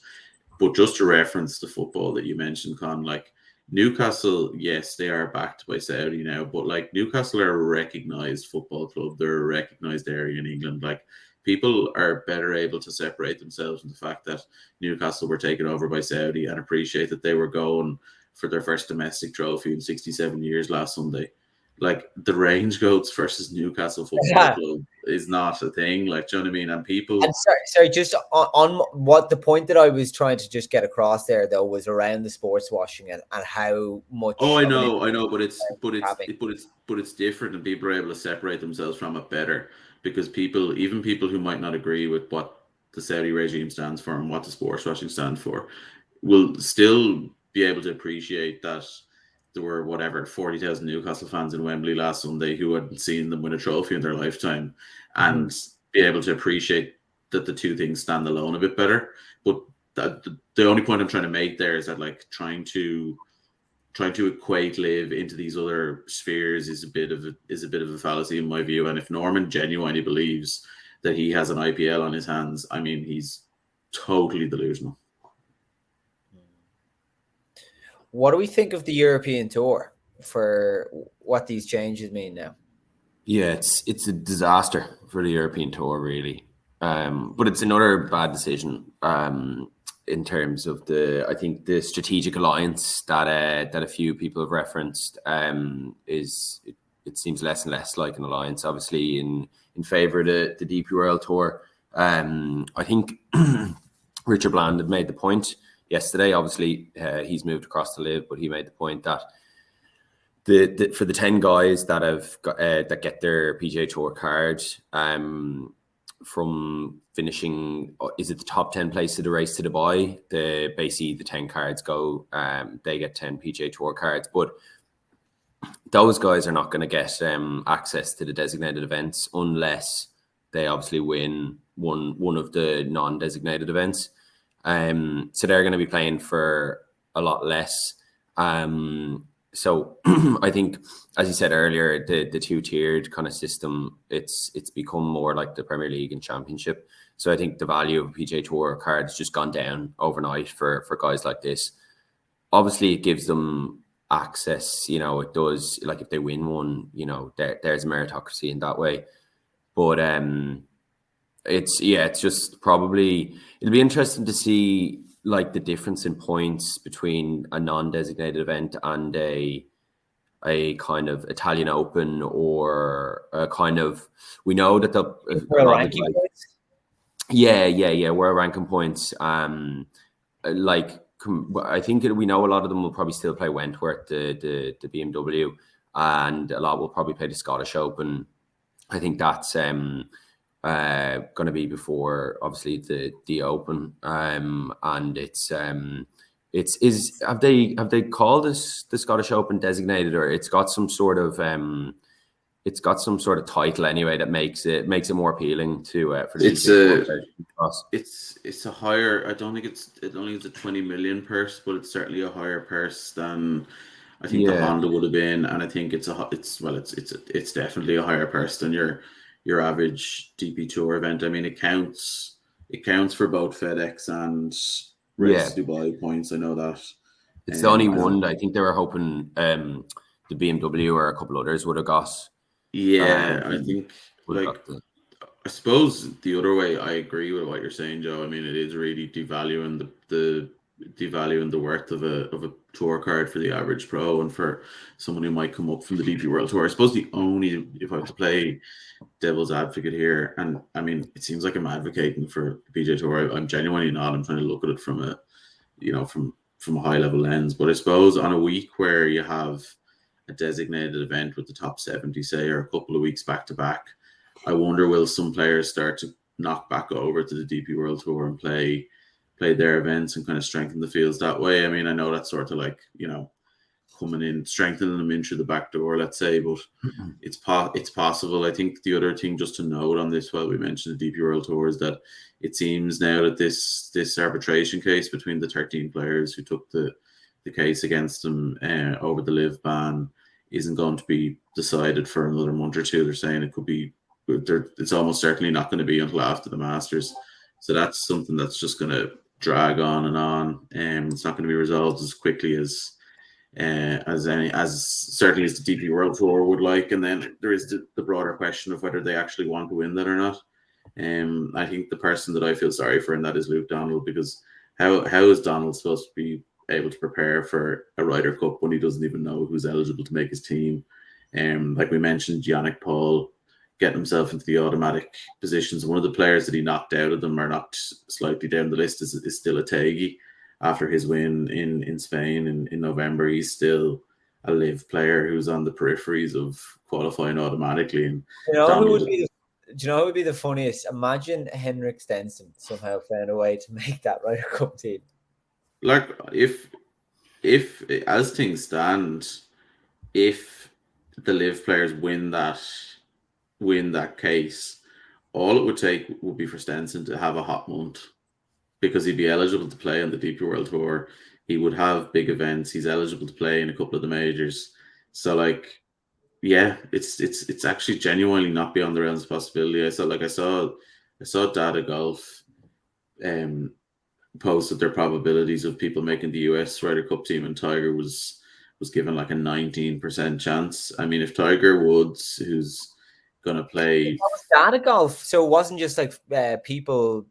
but just to reference the football that you mentioned, Con, like Newcastle, yes, they are backed by Saudi now, but like Newcastle are a recognized football club. They're a recognized area in England. Like people are better able to separate themselves from the fact that Newcastle were taken over by Saudi and appreciate that they were going for their first domestic trophy in 67 years last Sunday. Like the Range Goats versus Newcastle Football Club is not a thing. Like, do you know what I mean? And people. And sorry, just on what the point that I was trying to just get across there, though, was around the sports washing and how much. Oh, I know, but it's different, and people are able to separate themselves from it better because even people who might not agree with what the Saudi regime stands for and what the sports washing stands for, will still be able to appreciate that there were 40,000 Newcastle fans in Wembley last Sunday who hadn't seen them win a trophy in their lifetime, and be able to appreciate that the two things stand alone a bit better. But the only point I'm trying to make there is that like trying to equate LIV into these other spheres is a bit of a fallacy in my view. And if Norman genuinely believes that he has an IPL on his hands, I mean, he's totally delusional. What do we think of the European Tour for what these changes mean now? Yeah, it's a disaster for the European Tour, really. But it's another bad decision in terms of I think the strategic alliance that a few people have referenced it seems less and less like an alliance, obviously in favor of the DP World Tour. I think Richard Bland had made the point yesterday. Obviously, he's moved across to LIV, but he made the point that for the 10 guys that have got, that get their PGA Tour card from finishing, is it the top 10 place of the race to Dubai? Basically the 10 cards go, they get 10 PGA Tour cards, but those guys are not going to get access to the designated events unless they obviously win one of the non-designated events. So they're going to be playing for a lot less. So I think, as you said earlier, the two-tiered kind of system, it's become more like the Premier League and Championship. So I think the value of a PGA Tour card has just gone down overnight for guys like this. Obviously, it gives them access, it does, like if they win one, there's a meritocracy in that way. But it's just probably, it'll be interesting to see like the difference in points between a non-designated event and a kind of Italian Open, or a kind of, we know that the ranking points. World ranking points. I think we know a lot of them will probably still play Wentworth, the BMW, and a lot will probably play the Scottish Open. I think that's going to be before obviously the Open, and have they called this the Scottish Open designated, or it's got some sort of title anyway that makes it more appealing to for the it's a higher, I don't think it's a 20 million purse, but it's certainly a higher purse than I think the Honda would have been, and I think it's definitely a higher purse than your average DP Tour event. I mean, it counts for both FedEx and Race to Dubai points. I know that. It's the only one. I think they were hoping the BMW or a couple others would have got. Yeah, I think I suppose the other way, I agree with what you're saying, Joe. I mean, it is really devaluing the worth of a tour card for the average pro and for someone who might come up from the DP World Tour. I suppose if I have to play devil's advocate here, and I mean, it seems like I'm advocating for the PGA Tour. I'm genuinely not. I'm trying to look at it from a high level lens. But I suppose on a week where you have a designated event with the top 70, say, or a couple of weeks back to back, I wonder, will some players start to knock back over to the DP World Tour and play their events and kind of strengthen the fields that way? I mean, I know that's sort of like, coming in, strengthening them in through the back door, let's say. But it's possible. I think the other thing just to note on this, while we mentioned the DP World Tour, is that it seems now that this arbitration case between the 13 players who took the case against them over the LIV ban isn't going to be decided for another month or two. They're saying it could be, it's almost certainly not going to be until after the Masters. So that's something that's just going to drag on and on. It's not going to be resolved as quickly as certainly as the DP World Tour would like. And then there is the broader question of whether they actually want to win that or not. I think the person that I feel sorry for in that is Luke Donald, because how is Donald supposed to be able to prepare for a Ryder Cup when he doesn't even know who's eligible to make his team? Like we mentioned, Yannick Paul getting himself into the automatic positions. One of the players that he knocked out of them, or knocked slightly down the list, is still Ategi. After his win in Spain in November, he's still a LIV player who's on the peripheries of qualifying automatically. And do you know who would be the funniest? Imagine Henrik Stenson somehow found a way to make that Ryder Cup team. Like if as things stand, if the LIV players win that case, all it would take would be for Stenson to have a hot month, because he'd be eligible to play on the DP World Tour. He would have big events. He's eligible to play in a couple of the majors. So like, yeah, it's actually genuinely not beyond the realms of possibility. I saw Data Golf posted their probabilities of people making the US Ryder Cup team, and Tiger was given like a 19% chance. I mean, if Tiger Woods, who's going to play... It was Data Golf, so it wasn't just like people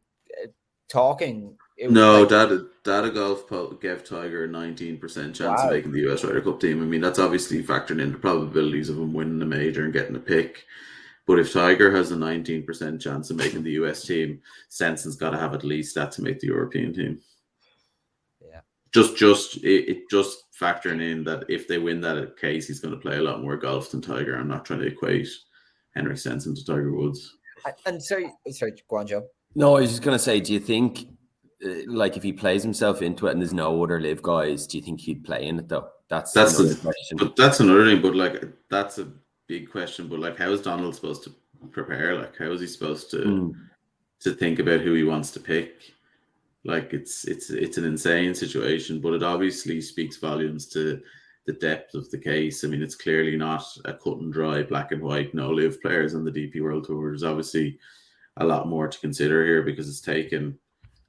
talking. No, like... Data Golf gave Tiger a 19% chance of making the US Ryder Cup team. I mean, that's obviously factoring in the probabilities of him winning a major and getting a pick. But if Tiger has a 19% chance of making the US team, Stenson's got to have at least that to make the European team. Yeah. Just factoring in that if they win that case, he's going to play a lot more golf than Tiger. I'm not trying to equate Henrik Stenson to Tiger Woods. And sorry, go on, Joe. No, I was just going to say, do you think, like, if he plays himself into it and there's no other LIV guys, do you think he'd play in it though? That's another question. But that's another thing. But like, that's a big question. But like, how is Donald supposed to prepare? Like, how is he supposed to think about who he wants to pick? Like, it's an insane situation. But it obviously speaks volumes to the depth of the case. I mean, it's clearly not a cut and dry, black and white, no LIV players on the DP World Tour. There's obviously a lot more to consider here, because it's taken,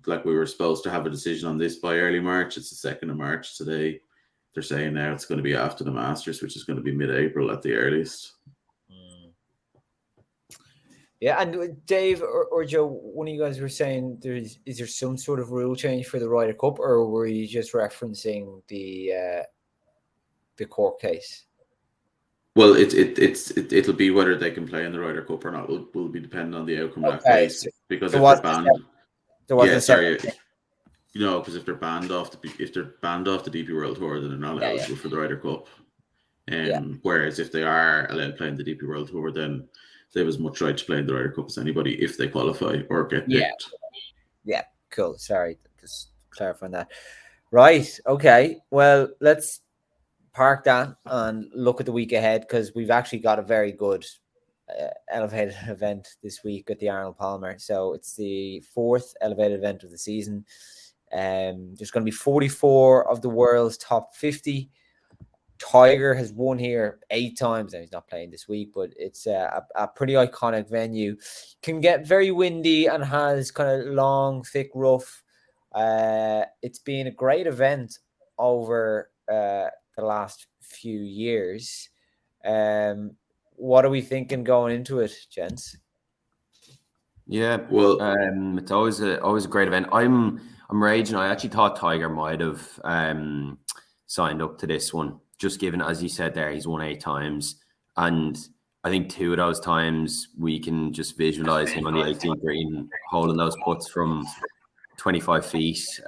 like, we were supposed to have a decision on this by early March. It's the 2nd of March today. They're saying now it's going to be after the Masters, which is going to be mid-April at the earliest. Yeah, and Dave or Joe, one of you guys were saying is there some sort of rule change for the Ryder Cup, or were you just referencing the court case? Well, it'll be whether they can play in the Ryder Cup or not will be dependent on the outcome of that case. Because if they're banned, because if they're banned off the DP World Tour, then they're not eligible for the Ryder Cup. Whereas if they are allowed to play in the DP World Tour, then they have as much right to play in the Ryder Cup as anybody if they qualify or get picked. Yeah, cool. Sorry, just clarifying that. Right. Okay. Well, let's park that and look at the week ahead, because we've actually got a very good elevated event this week at the Arnold Palmer. So it's the 4th elevated event of the season. There's going to be 44 of the world's top 50. Tiger has won here 8 times. Now, he's not playing this week, but it's a pretty iconic venue. Can get very windy and has kind of long, thick rough. It's been a great event over the last few years. What are we thinking going into it, gents? Yeah, well, it's always a great event. I'm raging. I actually thought Tiger might have signed up to this one, just given, as you said there, he's won 8 times, and I think 2 of those times we can just visualize him on the 18th green holding those putts from 25 feet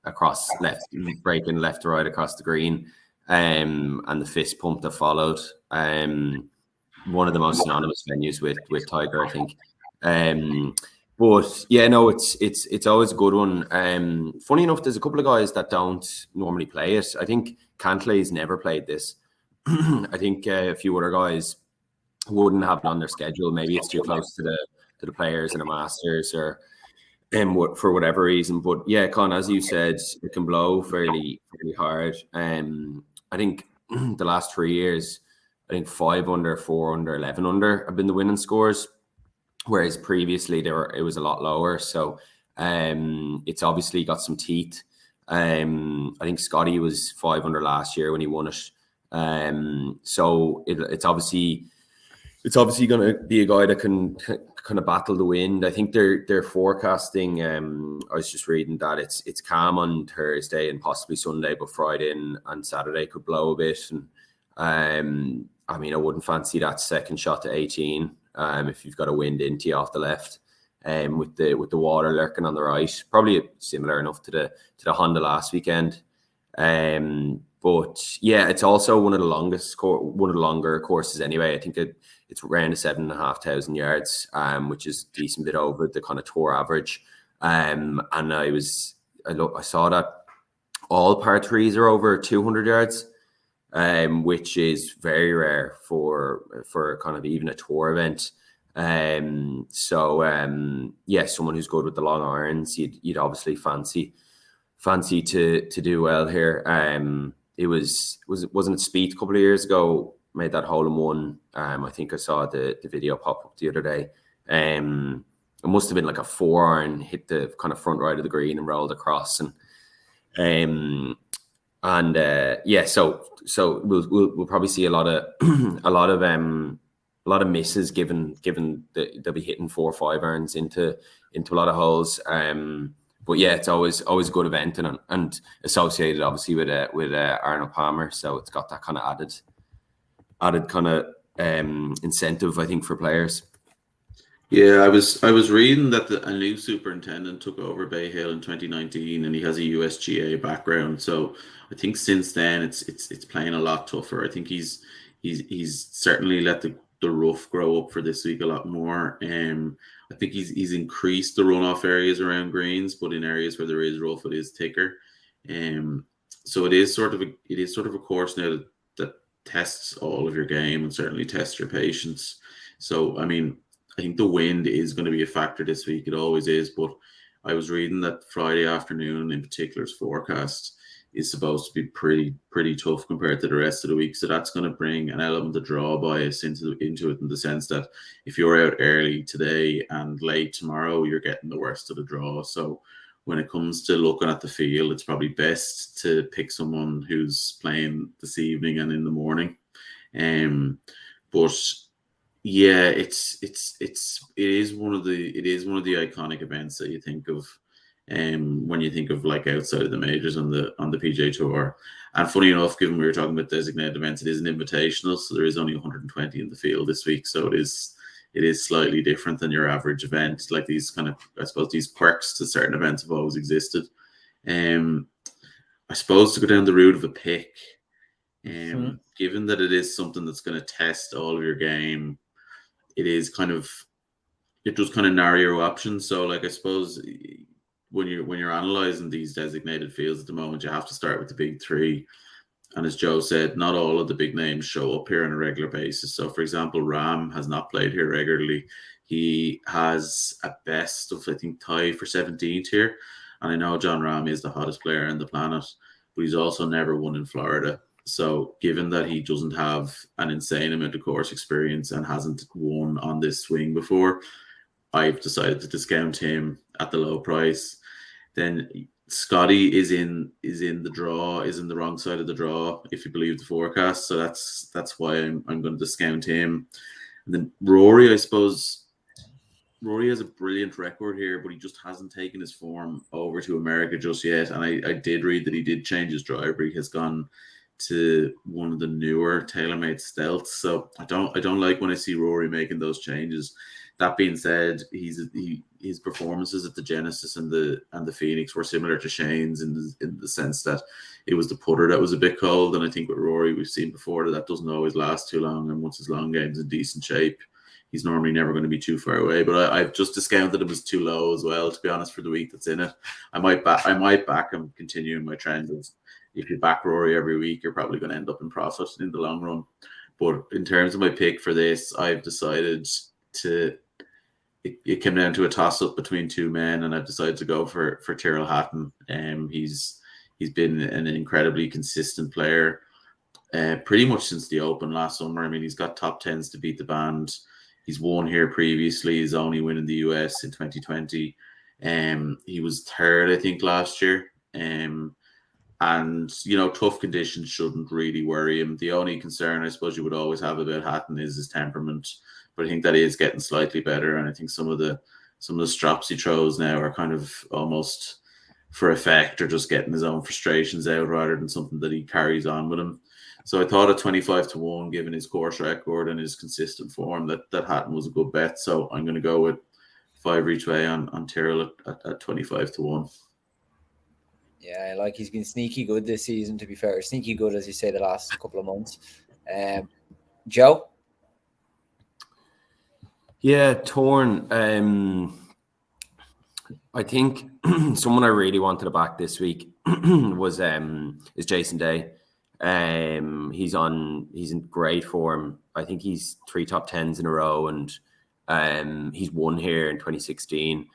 across left, breaking left to right across the green, and the fist pump that followed. One of the most synonymous venues with Tiger, I think. But yeah, no, it's always a good one. Funny enough, there's a couple of guys that don't normally play it. I think Cantlay's never played this. I think a few other guys wouldn't have it on their schedule. Maybe it's too close to the players in the Masters, or for whatever reason. But yeah, Con, as you said, it can blow fairly hard. I think the last 3 years, I think 5 under, 4 under, 11 under have been the winning scores, whereas previously it was a lot lower. So it's obviously got some teeth. I think Scotty was 5 under last year when he won it. So it's obviously going to be a guy that can kind of battle the wind. I think they're forecasting. I was just reading that it's calm on Thursday and possibly Sunday, but Friday and Saturday could blow a bit. And I mean, I wouldn't fancy that second shot to 18 if you've got a wind into you off the left, with the water lurking on the right. Probably similar enough to the Honda last weekend. But yeah, it's also one of the longer courses anyway. I think it's around 7,500 yards, which is a decent bit over the kind of tour average. And I saw that all par threes are over 200 yards, which is very rare for kind of even a tour event. So yeah, someone who's good with the long irons, you'd obviously fancy to do well here. Wasn't it Speed a couple of years ago made that hole in one? I think I saw the video pop up the other day. It must have been like a 4-iron, hit the kind of front right of the green and rolled across. And yeah, so we'll probably see a lot of misses given that they'll be hitting 4 or 5 irons into a lot of holes. But yeah, it's always a good event and associated obviously with Arnold Palmer, so it's got that kind of added kind of incentive, I think, for players. Yeah, I was reading that a new superintendent took over Bay Hill in 2019, and he has a USGA background. So I think since then it's playing a lot tougher. I think he's certainly let the rough grow up for this week a lot more. I think he's increased the runoff areas around greens, but in areas where there is rough, it is thicker. So it is sort of a course now that tests all of your game and certainly tests your patience. So I mean, I think the wind is going to be a factor this week. It always is. But I was reading that Friday afternoon in particular's forecast is supposed to be pretty tough compared to the rest of the week. So that's going to bring an element of draw bias into it, in the sense that if you're out early today and late tomorrow, you're getting the worst of the draw. So when it comes to looking at the field, it's probably best to pick someone who's playing this evening and in the morning. But yeah, it is one of the iconic events that you think of when you think of like outside of the majors on the PGA Tour. And funny enough, given we were talking about designated events, it is an invitational, so there is only 120 in the field this week. So it is slightly different than your average event. Like these kind of, I suppose, these quirks to certain events have always existed. I suppose to go down the route of a pick, given that it is something that's going to test all of your game, it does kind of narrow your options. So like, I suppose when you're analyzing these designated fields at the moment, you have to start with the big three. And as Joe said, not all of the big names show up here on a regular basis. So for example, Rahm has not played here regularly. He has a best of, I think, tie for 17th here. And I know John Rahm is the hottest player on the planet, but he's also never won in Florida. So given that he doesn't have an insane amount of course experience and hasn't won on this swing before, I've decided to discount him at the low price. Then Scotty is in the draw, is in the wrong side of the draw, if you believe the forecast. So that's why I'm going to discount him. And then Rory, I suppose Rory has a brilliant record here, but he just hasn't taken his form over to America just yet. And I did read that he did change his driver. He has gone to one of the newer TaylorMade Stealths. So I don't like when I see Rory making those changes. That being said, his performances at the Genesis and the Phoenix were similar to Shane's in the sense that it was the putter that was a bit cold. And I think with Rory, we've seen before that doesn't always last too long. And once his long game's in decent shape, he's normally never going to be too far away. But I've just discounted him as too low as well, to be honest, for the week that's in it. I might back him, continuing my trend of, if you back Rory every week, you're probably going to end up in profit in the long run. But in terms of my pick for this, I've decided to. It came down to a toss-up between two men, and I've decided to go for Tyrrell Hatton. He's been an incredibly consistent player, pretty much since the Open last summer. I mean, he's got top tens to beat the band. He's won here previously. His only win in the US in 2020. He was third, I think, last year. And, tough conditions shouldn't really worry him. The only concern I suppose you would always have about Hatton is his temperament. But I think that is getting slightly better. And I think some of the strops he throws now are kind of almost for effect, or just getting his own frustrations out rather than something that he carries on with him. So I thought at 25-1, given his course record and his consistent form, that Hatton was a good bet. So I'm going to go with 5 each way on Tyrrell at 25-1. Yeah, like he's been sneaky good this season, to be fair. Sneaky good, as you say, the last couple of months. Joe? Yeah, torn. I think someone I really wanted to back this week is Jason Day. He's in great form. I think he's 3 top tens in a row, and he's won here in 2016.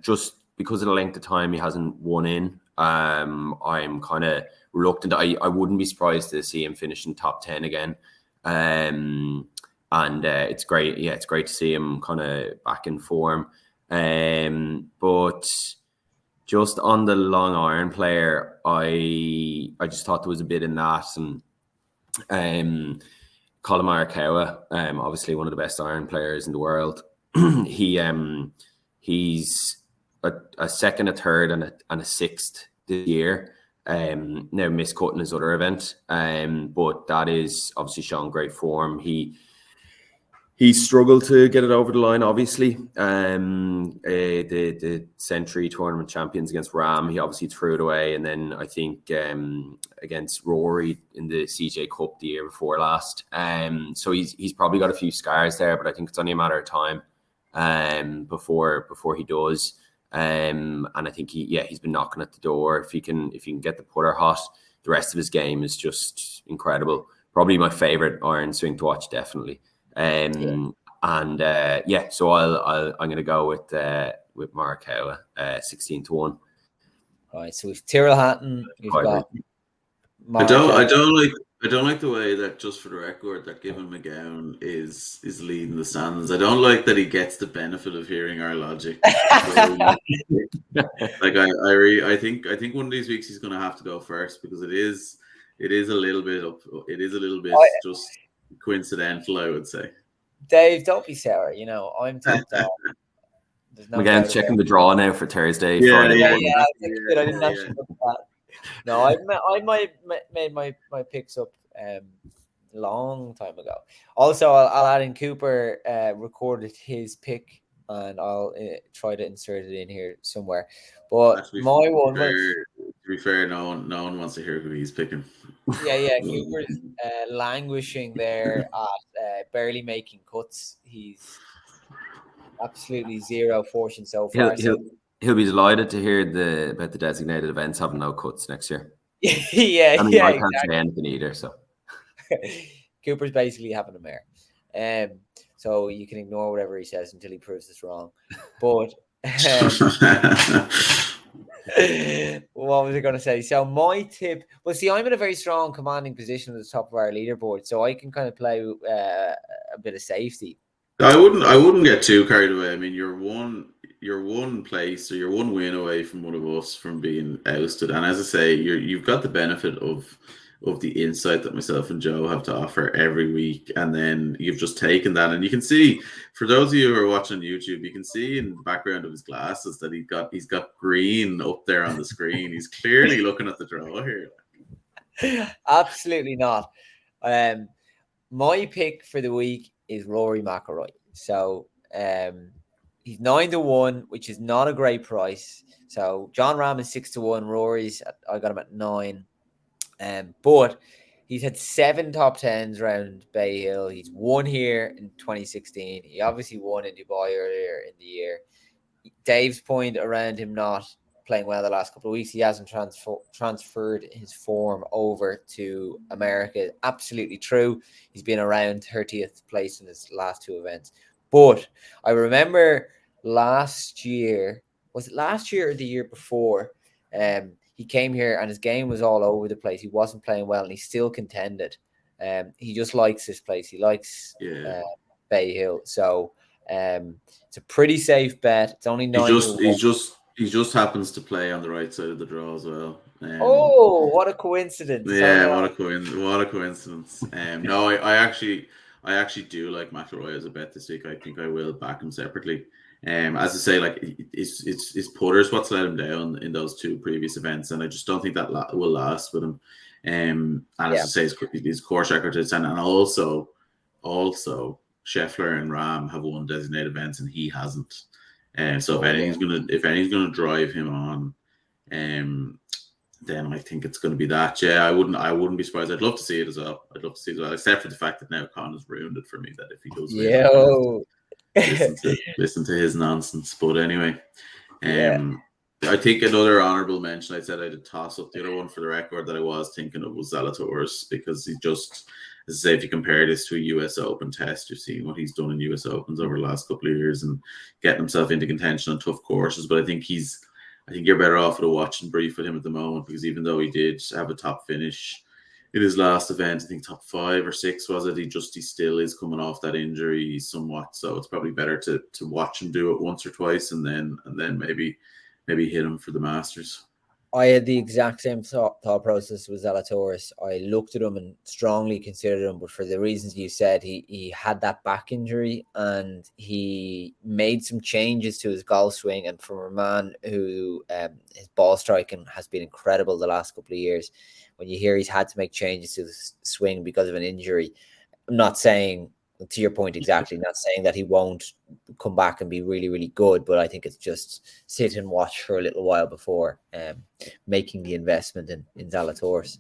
Just because of the length of time he hasn't won in, I'm kind of reluctant. I wouldn't be surprised to see him finish in top 10 again. And it's great. Yeah, it's great to see him kind of back in form. But just on the long iron player, I just thought there was a bit in that. And Colin Morikawa, obviously one of the best iron players in the world. He's a second, a third, and a sixth this year. Now miscutting his other event, but that is obviously showing great form. He struggled to get it over the line, obviously. The Century Tournament champions against Ram, he obviously threw it away. And then I think against Rory in the CJ Cup the year before last. So he's probably got a few scars there, but I think it's only a matter of time before he does. And I think he's been knocking at the door. If he can get the putter hot, the rest of his game is just incredible. Probably my favorite iron swing to watch, definitely. So I'm going to go with Morikawa, 16-1. Right, so we've Tyrrell Hatton, we've got Morikawa. I don't like the way that, just for the record, that Given McGowan is leading the stands. I don't like that he gets the benefit of hearing our logic. I think one of these weeks he's going to have to go first, because it is a little bit just coincidental, I would say. Dave, don't be sour. I'm top dog. McGowan's checking the draw now for Thursday. Friday morning. I didn't actually look at that. No, I made my picks up long time ago. Also, I'll add in Cooper recorded his pick, and I'll try to insert it in here somewhere. But my one, to be fair, no one wants to hear who he's picking. Yeah. Cooper's languishing there at barely making cuts. He's absolutely zero fortune so far. He'll be delighted to hear about the designated events having no cuts next year. I can't say anything either. So Cooper's basically having a mare. So you can ignore whatever he says until he proves us wrong. But what was I going to say? So my tip, well, see, I'm in a very strong commanding position at the top of our leaderboard, so I can kind of play a bit of safety. I wouldn't get too carried away. I mean, you're one place, or you're one win away from one of us from being ousted. And as I say, you've got the benefit of the insight that myself and Joe have to offer every week, and then you've just taken that, and you can see, for those of you who are watching YouTube, you can see in the background of his glasses that he's got green up there on the screen. He's clearly looking at the draw here. Absolutely not. My pick for the week is Rory McIlroy. So he's 9-1, which is not a great price. So John Ram is 6-1. Rory's I got him at 9. But He's had 7 top 10s around Bay Hill. He's won here in 2016. He obviously won in Dubai earlier in the year. Dave's point around him not playing well the last couple of weeks, he hasn't transferred his form over to America. Absolutely true. He's been around 30th place in his last 2 events. But I remember last year, was it last year or the year before? He came here and his game was all over the place. He wasn't playing well and he still contended. He just likes this place. He likes Bay Hill. So it's a pretty safe bet. It's only 9 He just happens to play on the right side of the draw as well. What a coincidence! Yeah, what a coincidence. No, I actually do like McIlroy as a bet this week. I think I will back him separately. As I say, like it's putters what's let him down in those 2 previous events, and I just don't think that will last with him. And as I say, his course record is, and also Scheffler and Rahm have won designated events and he hasn't. So if anything's gonna drive him on, then I think it's gonna be that. Yeah, I wouldn't be surprised. I'd love to see it as well. Except for the fact that now Con has ruined it for me. That if he does listen to his nonsense. But anyway, I think another honourable mention. I said I did toss up the other one for the record that I was thinking of was Zalatoris, because he just, as I say, if you compare this to a US Open test, you've seen what he's done in US Opens over the last couple of years and getting himself into contention on tough courses. But I think you're better off with a watch and brief with him at the moment, because even though he did have a top finish in his last event, I think top 5 or 6 was it, he still is coming off that injury somewhat. So it's probably better to watch him do it once or twice and then maybe hit him for the Masters. I had the exact same thought process with Zalatoris. I looked at him and strongly considered him, but for the reasons you said, he had that back injury and he made some changes to his golf swing. And from a man who his ball striking has been incredible the last couple of years, when you hear he's had to make changes to the swing because of an injury, I'm not saying, to your point exactly, not saying that he won't come back and be really, really good, but I think it's just sit and watch for a little while before making the investment in Zalatoris.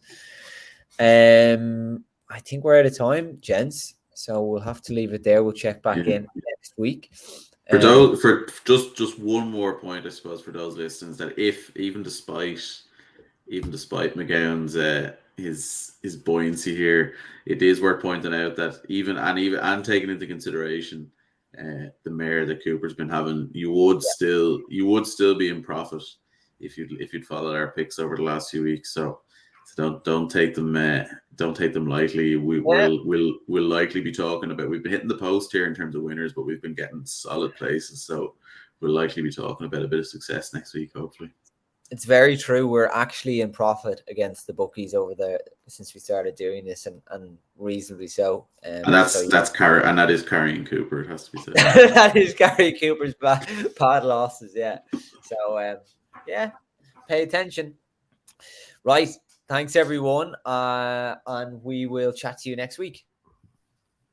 I think we're out of time, gents, so we'll have to leave it there. We'll check back in next week. For just one more point, I suppose, for those listeners, that if even despite McGowan's his buoyancy here, it is worth pointing out that even taking into consideration the mare that Cooper's been having, you would still be in profit if you'd followed our picks over the last few weeks. So don't take them lightly. We'll likely be talking about, we've been hitting the post here in terms of winners, but we've been getting solid places. So we'll likely be talking about a bit of success next week, hopefully. It's very true. We're actually in profit against the bookies over there since we started doing this, and reasonably so. And that is carrying Cooper. It has to be said. That is Gary Cooper's bad losses. Yeah. So pay attention. Right. Thanks everyone, and we will chat to you next week.